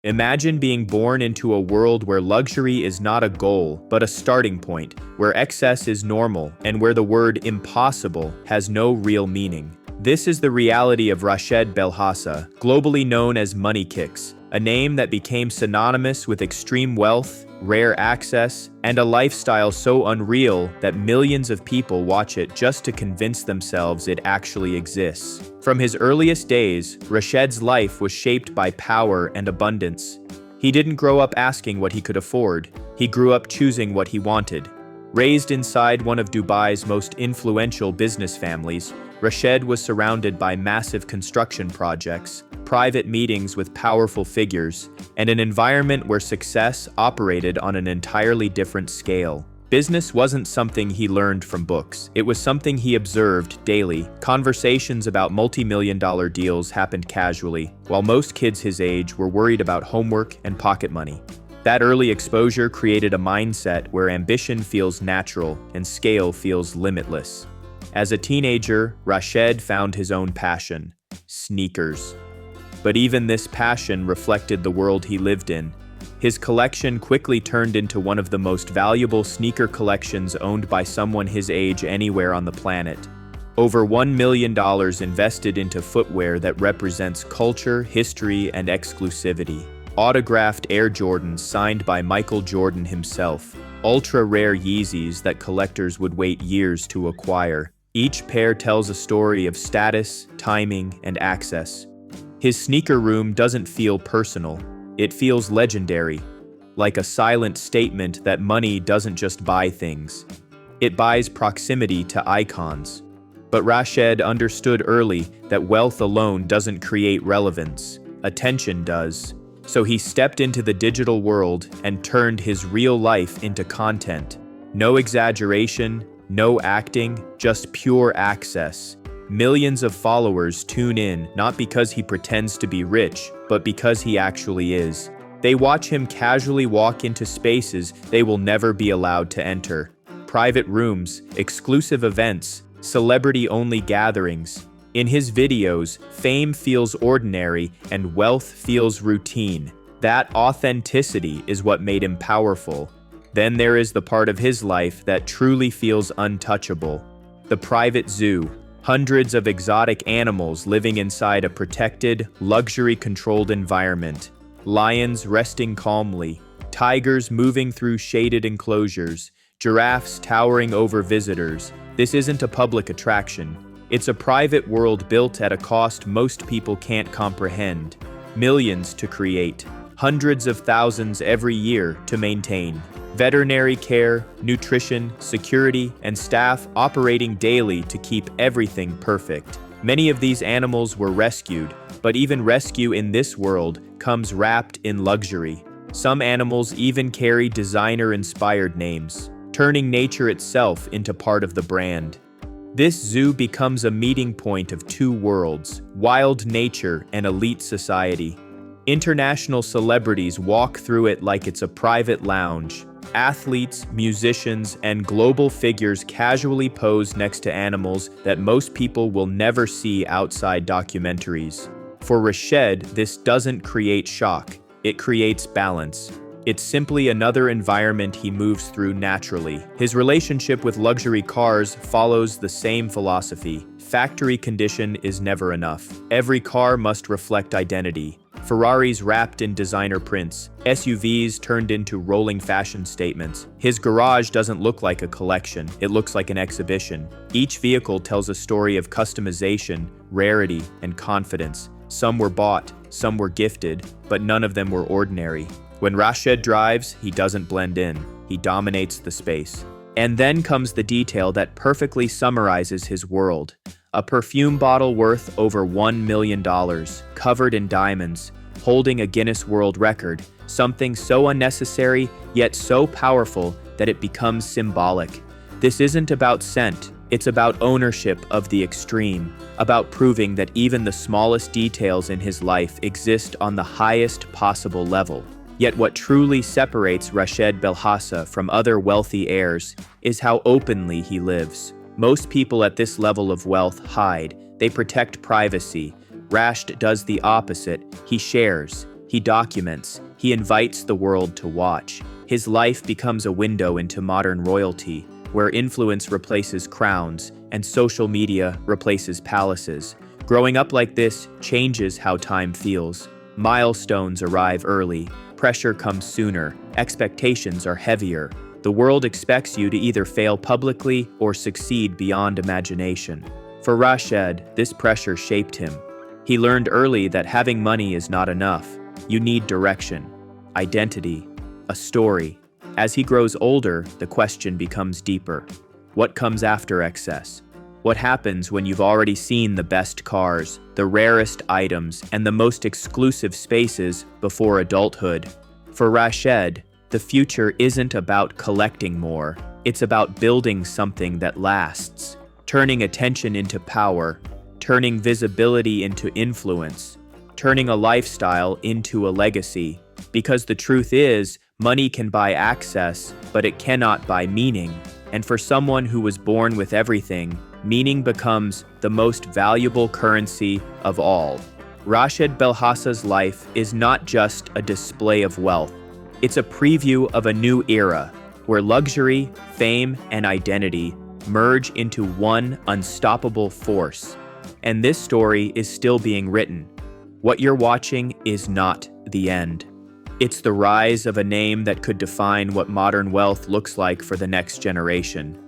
Imagine being born into a world where luxury is not a goal, but a starting point, where excess is normal, and where the word impossible has no real meaning. This is the reality of Rashed Belhasa, globally known as Money Kicks, a name that became synonymous with extreme wealth, rare access, and a lifestyle so unreal that millions of people watch it just to convince themselves it actually exists. From his earliest days, Rashed's life was shaped by power and abundance. He didn't grow up asking what he could afford. He grew up choosing what he wanted. Raised inside one of Dubai's most influential business families, Rashed was surrounded by massive construction projects, private meetings with powerful figures, and an environment where success operated on an entirely different scale. Business wasn't something he learned from books. It was something he observed daily. Conversations about multi-million-dollar deals happened casually, while most kids his age were worried about homework and pocket money. That early exposure created a mindset where ambition feels natural and scale feels limitless. As a teenager, Rashed found his own passion: sneakers. But even this passion reflected the world he lived in. His collection quickly turned into one of the most valuable sneaker collections owned by someone his age anywhere on the planet. Over $1 million invested into footwear that represents culture, history, and exclusivity. Autographed Air Jordans signed by Michael Jordan himself. Ultra-rare Yeezys that collectors would wait years to acquire. Each pair tells a story of status, timing, and access. His sneaker room doesn't feel personal. It feels legendary, like a silent statement that money doesn't just buy things. It buys proximity to icons. But Rashed understood early that wealth alone doesn't create relevance. Attention does. So he stepped into the digital world and turned his real life into content. No exaggeration, no acting, just pure access. Millions of followers tune in, not because he pretends to be rich, but because he actually is. They watch him casually walk into spaces they will never be allowed to enter. Private rooms, exclusive events, celebrity-only gatherings. In his videos, fame feels ordinary and wealth feels routine. That authenticity is what made him powerful. Then there is the part of his life that truly feels untouchable. The private zoo. Hundreds of exotic animals living inside a protected, luxury-controlled environment. Lions resting calmly. Tigers moving through shaded enclosures. Giraffes towering over visitors. This isn't a public attraction. It's a private world built at a cost most people can't comprehend. Millions to create. Hundreds of thousands every year to maintain. Veterinary care, nutrition, security, and staff operating daily to keep everything perfect. Many of these animals were rescued, but even rescue in this world comes wrapped in luxury. Some animals even carry designer-inspired names, turning nature itself into part of the brand. This zoo becomes a meeting point of two worlds: wild nature and elite society. International celebrities walk through it like it's a private lounge. Athletes, musicians, and global figures casually pose next to animals that most people will never see outside documentaries. For Rashed, this doesn't create shock. It creates balance. It's simply another environment he moves through naturally. His relationship with luxury cars follows the same philosophy. Factory condition is never enough. Every car must reflect identity. Ferraris wrapped in designer prints, SUVs turned into rolling fashion statements. His garage doesn't look like a collection, it looks like an exhibition. Each vehicle tells a story of customization, rarity, and confidence. Some were bought, some were gifted, but none of them were ordinary. When Rashed drives, he doesn't blend in. He dominates the space. And then comes the detail that perfectly summarizes his world. A perfume bottle worth over $1 million, covered in diamonds, holding a Guinness World Record, something so unnecessary yet so powerful that it becomes symbolic. This isn't about scent, it's about ownership of the extreme, about proving that even the smallest details in his life exist on the highest possible level. Yet what truly separates Rashed Belhasa from other wealthy heirs is how openly he lives. Most people at this level of wealth hide. They protect privacy. Rashed does the opposite. He shares. He documents, he invites the world to watch. His life becomes a window into modern royalty, where influence replaces crowns and social media replaces palaces. Growing up like this changes how time feels. Milestones arrive early, pressure comes sooner, expectations are heavier. The world expects you to either fail publicly or succeed beyond imagination. For Rashed, this pressure shaped him. He learned early that having money is not enough. You need direction, identity, a story. As he grows older, the question becomes deeper. What comes after excess? What happens when you've already seen the best cars, the rarest items, and the most exclusive spaces before adulthood? For Rashed, the future isn't about collecting more. It's about building something that lasts, turning attention into power, turning visibility into influence, turning a lifestyle into a legacy. Because the truth is, money can buy access, but it cannot buy meaning. And for someone who was born with everything, meaning becomes the most valuable currency of all. Rashed Belhasa's life is not just a display of wealth. It's a preview of a new era, where luxury, fame, and identity merge into one unstoppable force. And this story is still being written. What you're watching is not the end. It's the rise of a name that could define what modern wealth looks like for the next generation.